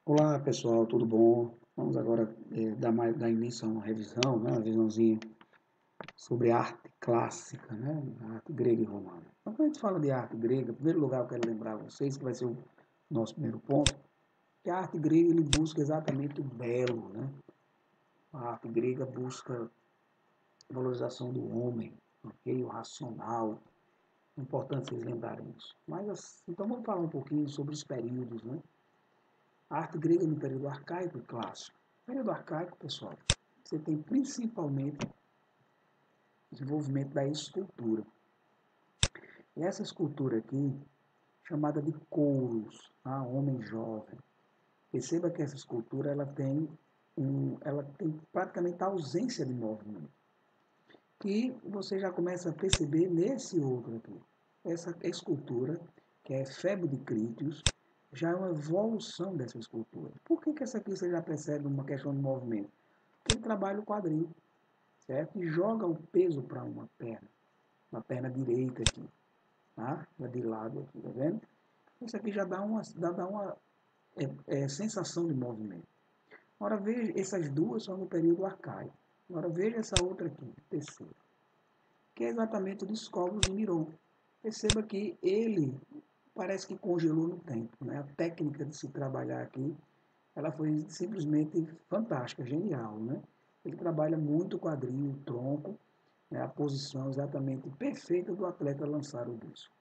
Olá pessoal, tudo bom? Vamos agora dar início a uma revisão, né? Uma visãozinha sobre a arte clássica, né? A arte grega e romana. Então, quando a gente fala de arte grega, em primeiro lugar eu quero lembrar a vocês, que vai ser o nosso primeiro ponto, que a arte grega ele busca exatamente o belo, né? A arte grega busca a valorização do homem, ok? O racional. É importante vocês lembrarem isso. Mas, então vamos falar um pouquinho sobre os períodos, né? A arte grega no período arcaico e clássico. No período arcaico, pessoal, você tem principalmente o desenvolvimento da escultura. E essa escultura aqui, chamada de couros, tá? Homem jovem. Perceba que essa escultura ela tem praticamente a ausência de movimento. Que você já começa a perceber nesse outro aqui. Essa escultura, que é Febo de Crítios, já é uma evolução dessa escultura. Por que essa aqui você já percebe uma questão de movimento? Porque ele trabalha o quadril, certo? E joga o peso para uma perna direita aqui, tá? De lado aqui, tá vendo? Isso aqui já dá uma sensação de movimento. Agora veja, essas duas são no período arcaico. Agora veja essa outra aqui, terceira, que é exatamente o dos Cobros de Miron. Perceba que ele parece que congelou no tempo, né? A técnica de se trabalhar aqui, ela foi simplesmente fantástica, genial, né? Ele trabalha muito o quadril, o tronco, né? A posição exatamente perfeita do atleta lançar o disco.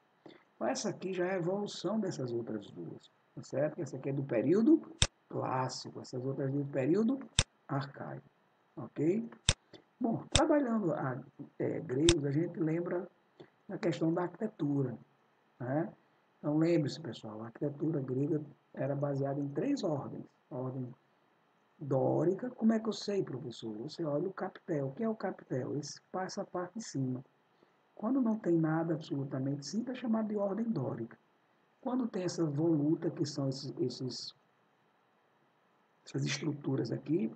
Essa aqui já é a evolução dessas outras duas, tá certo? Essa aqui é do período clássico, essas outras duas do período arcaico, ok? Bom, trabalhando gregos, a gente lembra da questão da arquitetura, né? Então lembre-se, pessoal, a arquitetura grega era baseada em três ordens. A ordem dórica, como é que eu sei, professor? Você olha o capitel. O que é o capitel? Essa parte de cima. Quando não tem nada absolutamente simples, é chamado de ordem dórica. Quando tem essa voluta, que são essas estruturas aqui,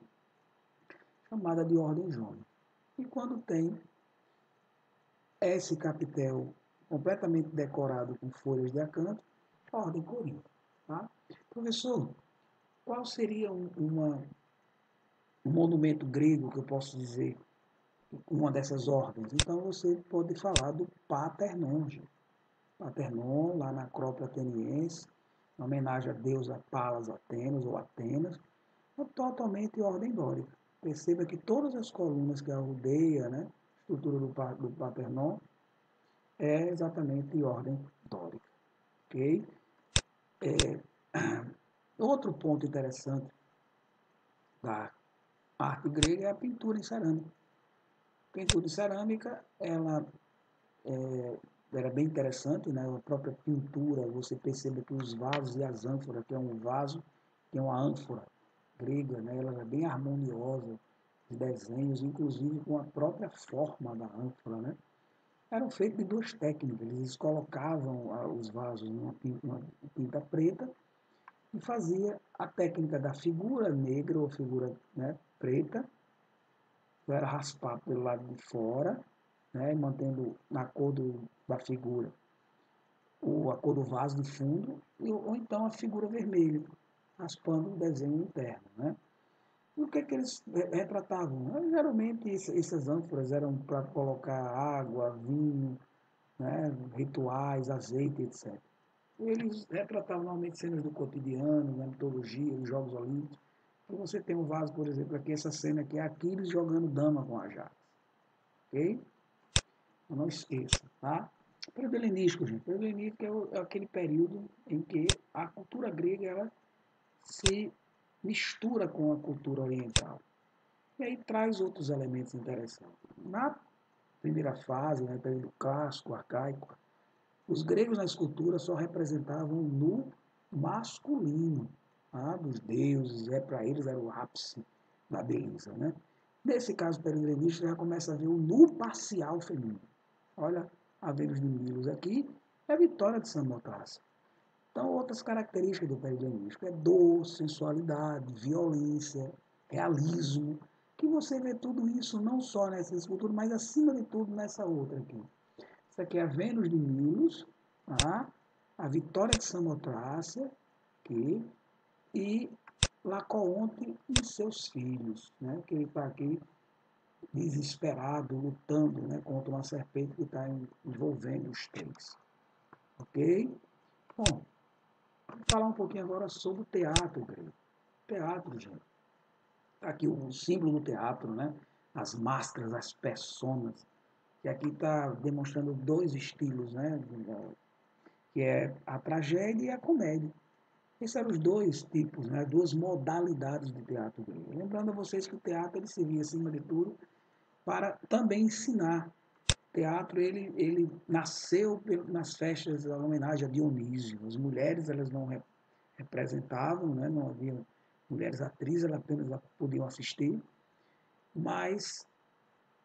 chamada de ordem jônica. E quando tem esse capitel completamente decorado com folhas de acanto, ordem corinto. Tá? Professor, qual seria um monumento grego que eu posso dizer, uma dessas ordens? Então você pode falar do Paternon. Paternon, lá na Acrópole Ateniense, em homenagem a deusa Palas Atenas ou Atenas, é totalmente ordem dórica. Perceba que todas as colunas que a rodeia, né, a estrutura do Paternon, é exatamente de ordem dórica. Okay? Outro ponto interessante da arte grega é a pintura em cerâmica. A pintura em cerâmica, ela era bem interessante, né? A própria pintura, você percebe que os vasos e as ânforas, que é um vaso, que é uma ânfora grega, né? Ela é bem harmoniosa, os desenhos, inclusive com a própria forma da ânfora, né? Eram feitos de duas técnicas, eles colocavam os vasos numa tinta preta e fazia a técnica da figura negra ou figura, né, preta, que era raspar pelo lado de fora, né, mantendo na cor da figura a cor do vaso de fundo, ou então a figura vermelha, raspando o desenho interno. Né? E o que eles retratavam? Geralmente essas ânforas eram para colocar água, vinho, né, rituais, azeite, etc. Eles retratavam normalmente cenas do cotidiano, da mitologia, dos Jogos Olímpicos. E você tem um vaso, por exemplo, aqui, essa cena aqui é Aquiles jogando dama com Ajax. Ok? Não esqueça, tá? Período helenístico, gente. Período helenístico é aquele período em que a cultura grega ela se mistura com a cultura oriental. E aí traz outros elementos interessantes. Na primeira fase, né, período clássico, arcaico, os gregos na escultura só representavam o nu masculino, tá? Dos deuses, para eles era o ápice da beleza. Né? Nesse caso, o período helenístico já começa a ver o nu parcial feminino. Olha a Vênus de Milos aqui, é a vitória de Samotrace. Então, outras características do período helenístico é dor, sensualidade, violência, realismo, que você vê tudo isso não só nessa escultura, mas acima de tudo nessa outra aqui. Essa aqui é a Vênus de Milos, tá? A vitória de Samotrace, aqui, e Laocoonte e seus filhos, né? Que ele está aqui desesperado, lutando, né, contra uma serpente que está envolvendo os três. Ok? Bom, vou falar um pouquinho agora sobre o teatro grego. Teatro, gente. Está aqui o símbolo do teatro, né? As máscaras, as personas. Que aqui está demonstrando dois estilos, né? Que é a tragédia e a comédia. Esses eram os dois tipos, né? Duas modalidades de teatro grego. Lembrando a vocês que o teatro ele servia, acima de tudo, para também ensinar. O teatro ele nasceu nas festas em homenagem a Dionísio. As mulheres elas não representavam, né? Não havia mulheres atrizes, elas apenas podiam assistir, mas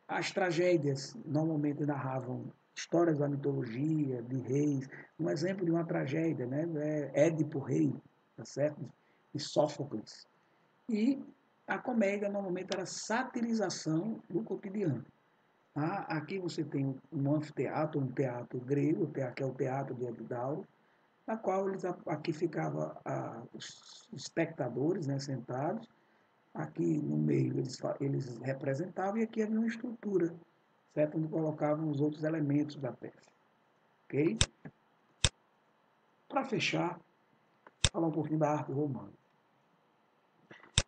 as tragédias normalmente narravam histórias da mitologia, de reis. Um exemplo de uma tragédia, né? É Édipo Rei, tá certo? De Sófocles. E a comédia normalmente era satirização do cotidiano. Aqui você tem um anfiteatro, um teatro grego, que é o teatro de Epidauro, na qual aqui ficavam os espectadores, né, sentados, aqui no meio eles representavam e aqui havia uma estrutura, certo? Onde colocavam os outros elementos da peça. Ok? Para fechar, falar um pouquinho da arte romana.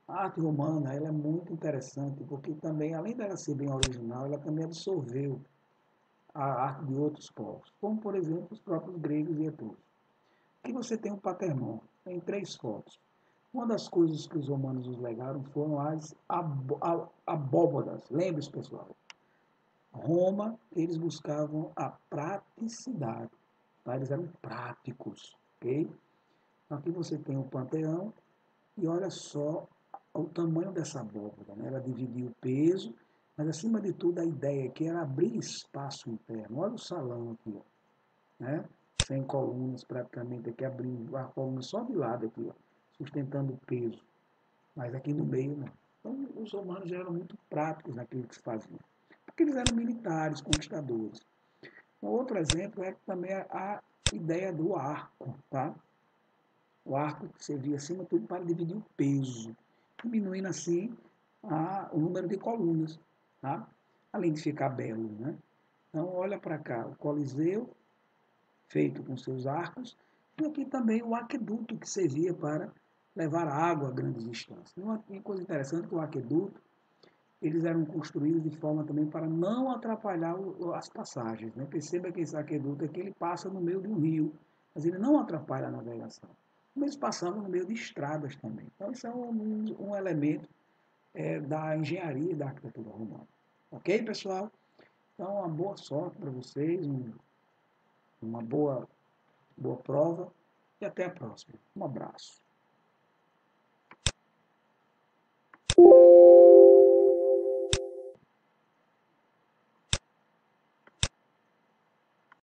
A arte romana ela é muito interessante porque também, além dela ser bem original, ela também absorveu a arte de outros povos, como por exemplo os próprios gregos e etruscos. Aqui você tem o Paternon, tem 3 fotos. Uma das coisas que os romanos nos legaram foram as abóbodas. Lembre-se, pessoal, Roma, eles buscavam a praticidade, tá? Eles eram práticos, ok? Aqui você tem o Panteão e olha só o tamanho dessa abóbora, né? Ela dividia o peso, mas acima de tudo a ideia que era abrir espaço interno. Olha o salão aqui, ó, né? Sem colunas praticamente, aqui abrindo a coluna só de lado aqui, ó, sustentando o peso, mas aqui no meio não. Então os romanos já eram muito práticos naquilo que se fazia, porque eles eram militares, conquistadores. Um outro exemplo é também a ideia do arco, tá? O arco servia, acima de tudo, para dividir o peso, diminuindo assim o número de colunas, tá? Além de ficar belo, né? Então, olha para cá, o Coliseu, feito com seus arcos, e aqui também o aqueduto, que servia para levar água a grandes distâncias. Uma coisa interessante é que o aqueduto, eles eram construídos de forma também para não atrapalhar as passagens. Né? Perceba que esse aqueduto aqui ele passa no meio de um rio, mas ele não atrapalha a navegação. Eles passavam no meio de estradas também. Então, isso é um elemento da engenharia e da arquitetura romana. Ok, pessoal? Então, uma boa sorte para vocês, uma boa prova e até a próxima. Um abraço.